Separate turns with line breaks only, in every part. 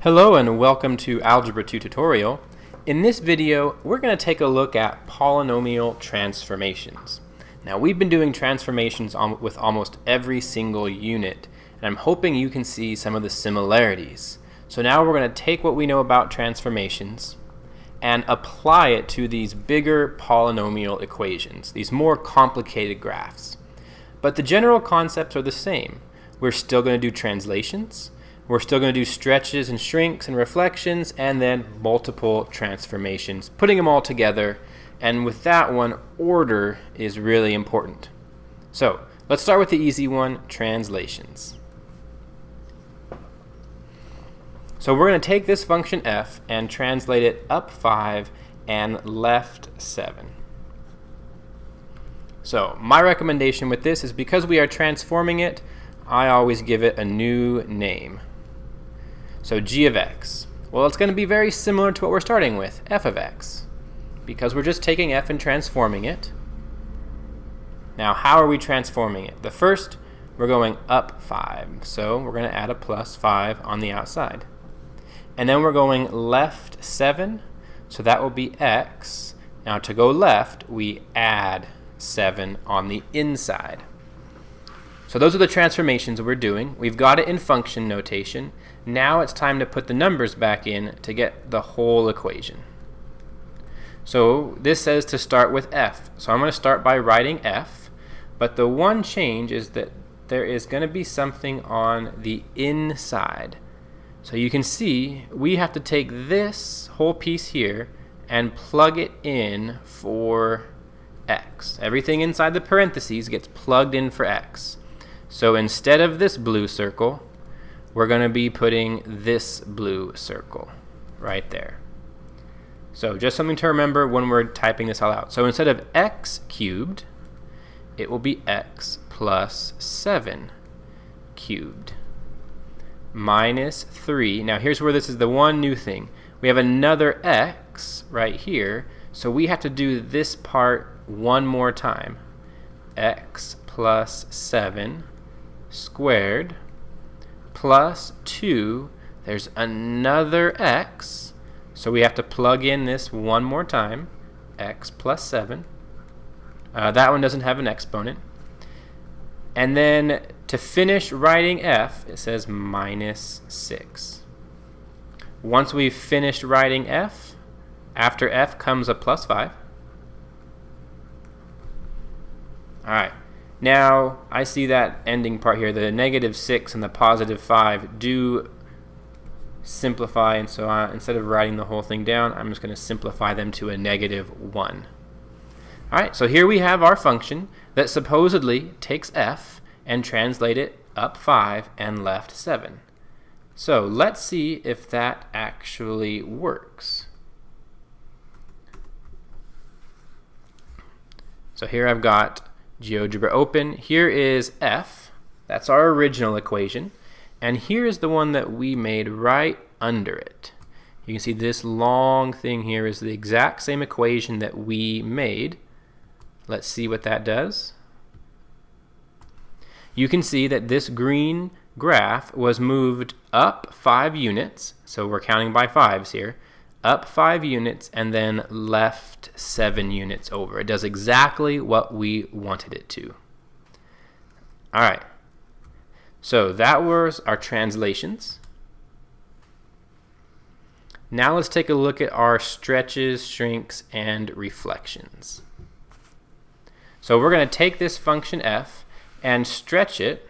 Hello and welcome to Algebra 2 tutorial. In this video, we're going to take a look at polynomial transformations. Now, we've been doing transformations with almost every single unit, and I'm hoping you can see some of the similarities. So now we're going to take what we know about transformations and apply it to these bigger polynomial equations, these more complicated graphs. But the general concepts are the same. We're still going to do translations. We're still going to do stretches and shrinks and reflections, and then multiple transformations, putting them all together. And with that one, order is really important. So let's start with the easy one, translations. So we're going to take this function f and translate it up 5 and left 7. So my recommendation with this is, because we are transforming it, I always give it a new name. So g of x, well, it's going to be very similar to what we're starting with, f of x, because we're just taking f and transforming it. Now, how are we transforming it? The first, we're going up 5, so we're going to add a plus 5 on the outside. And then we're going left 7, so that will be x. Now, to go left, we add 7 on the inside. So those are the transformations we're doing. We've got it in function notation. Now it's time to put the numbers back in to get the whole equation. So this says to start with f. So I'm going to start by writing f, but the one change is that there is going to be something on the inside. So you can see we have to take this whole piece here and plug it in for x. Everything inside the parentheses gets plugged in for x. So instead of this blue circle, we're going to be putting this blue circle right there. So just something to remember when we're typing this all out. So instead of x cubed, it will be x plus 7 cubed minus 3. Now here's where this is the one new thing. We have another x right here, so we have to do this part one more time. X plus 7 squared plus 2, there's another x, so we have to plug in this one more time, x plus 7. That one doesn't have an exponent. And then to finish writing f, it says minus 6. Once we've finished writing f, after f comes a plus 5. All right. Now, I see that ending part here, the negative 6 and the positive 5 do simplify, and so instead of writing the whole thing down, I'm just going to simplify them to a negative 1. All right, so here we have our function that supposedly takes f and translate it up 5 and left 7. So let's see if that actually works. So here I've got GeoGebra open. Here is f, that's our original equation, and here is the one that we made right under it. You can see this long thing here is the exact same equation that we made. Let's see what that does. You can see that this green graph was moved up 5 units, so we're counting by 5s here, up 5 units and then left 7 units over. It does exactly what we wanted it to. All right, so that was our translations. Now let's take a look at our stretches, shrinks, and reflections. So we're going to take this function f and stretch it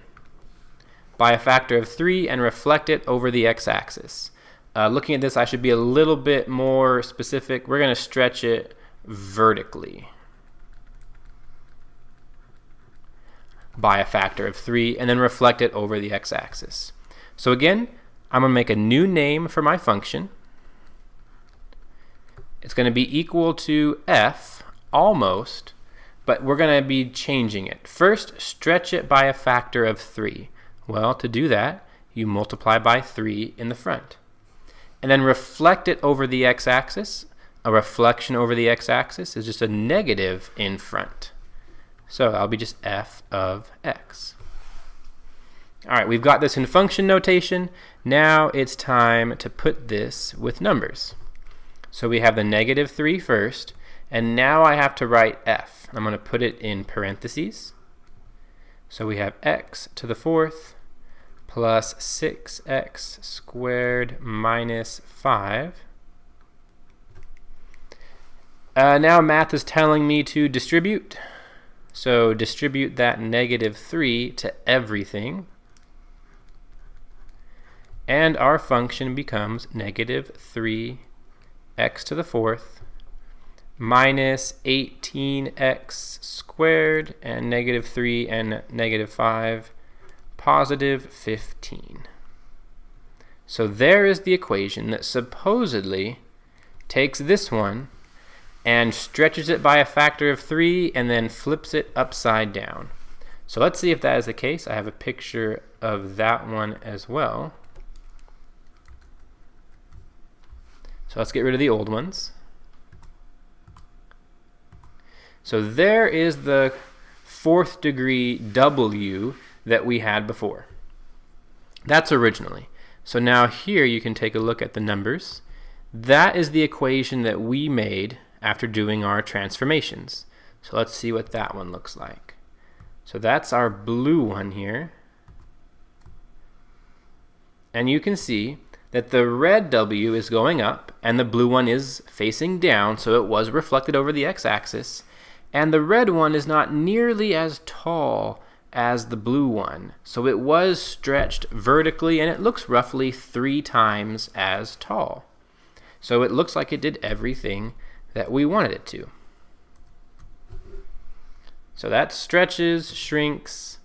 by a factor of 3 and reflect it over the x-axis. Looking at this, I should be a little bit more specific. We're going to stretch it vertically by a factor of 3 and then reflect it over the x-axis. So again, I'm going to make a new name for my function. It's going to be equal to f almost, but we're going to be changing it. First, stretch it by a factor of 3. Well, to do that, you multiply by 3 in the front. And then reflect it over the x-axis. A reflection over the x-axis is just a negative in front. So that'll be just f of x. All right, we've got this in function notation. Now it's time to put this with numbers. So we have the -3 first, and now I have to write f. I'm going to put it in parentheses. So we have x to the 4th plus 6x squared minus 5. Now math is telling me to distribute. So distribute that -3 to everything. And our function becomes -3x to the 4th minus 18x squared and -3 and -5, positive 15. So there is the equation that supposedly takes this one and stretches it by a factor of 3 and then flips it upside down. So let's see if that is the case. I have a picture of that one as well. So let's get rid of the old ones. So there is the 4th degree W that we had before. That's originally. So now here you can take a look at the numbers. That is the equation that we made after doing our transformations. So let's see what that one looks like. So that's our blue one here. And you can see that the red W is going up and the blue one is facing down, so it was reflected over the x-axis, and the red one is not nearly as tall as the blue one, so it was stretched vertically and it looks roughly 3 times as tall. So it looks like it did everything that we wanted it to. So that stretches, shrinks,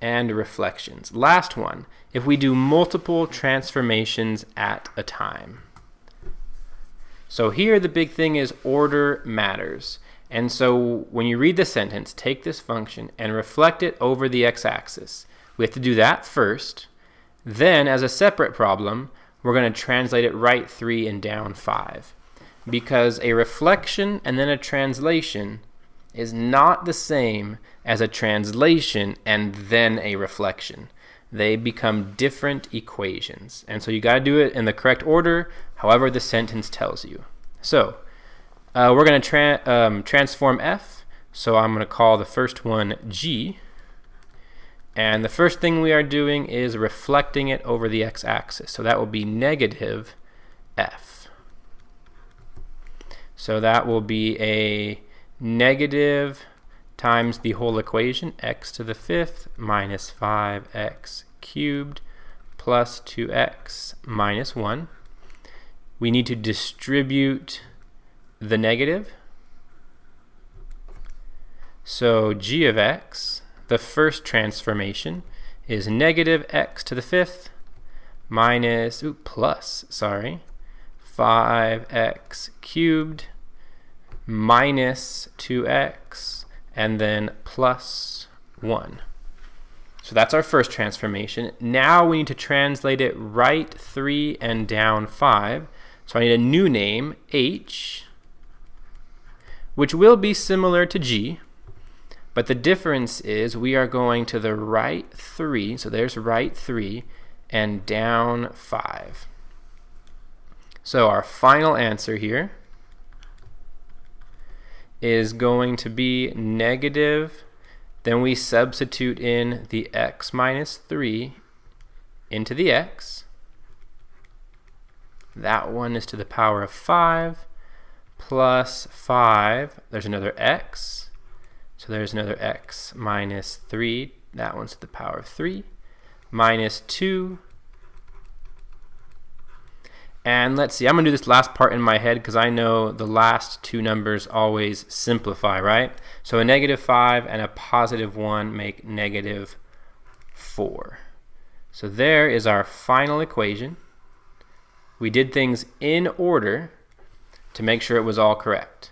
and reflections. Last one, if we do multiple transformations at a time. So here the big thing is order matters. And so when you read the sentence, take this function and reflect it over the x-axis. We have to do that first. Then, as a separate problem, we're going to translate it right 3 and down 5. Because a reflection and then a translation is not the same as a translation and then a reflection. They become different equations. And so you got to do it in the correct order, however the sentence tells you. So we're going to transform f. So I'm going to call the first one g. And the first thing we are doing is reflecting it over the x-axis. So that will be negative f. So that will be a negative times the whole equation, x to the 5th minus 5x cubed plus 2x minus 1. We need to distribute the negative. So g of x, the first transformation, is negative x to the 5th minus, plus 5x cubed minus 2x, and then plus 1. So that's our first transformation. Now we need to translate it right 3 and down 5. So I need a new name, h, which will be similar to g, but the difference is we are going to the right 3, so there's right 3, and down 5. So our final answer here is going to be negative, then we substitute in the x minus 3 into the x. That one is to the power of 5 plus 5. There's another x. So there's another x minus 3. That one's to the power of 3 minus 2. And let's see, I'm going to do this last part in my head because I know the last two numbers always simplify, right? So a negative 5 and a positive 1 make negative 4. So there is our final equation. We did things in order to make sure it was all correct.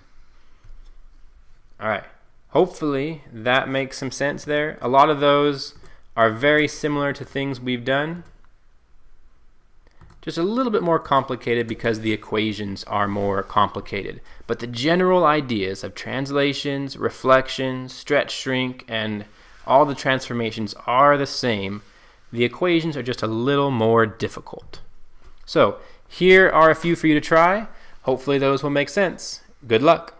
All right, hopefully that makes some sense there. A lot of those are very similar to things we've done. Just a little bit more complicated because the equations are more complicated. But the general ideas of translations, reflections, stretch, shrink, and all the transformations are the same. the equations are just a little more difficult. So here are a few for you to try. Hopefully those will make sense. Good luck.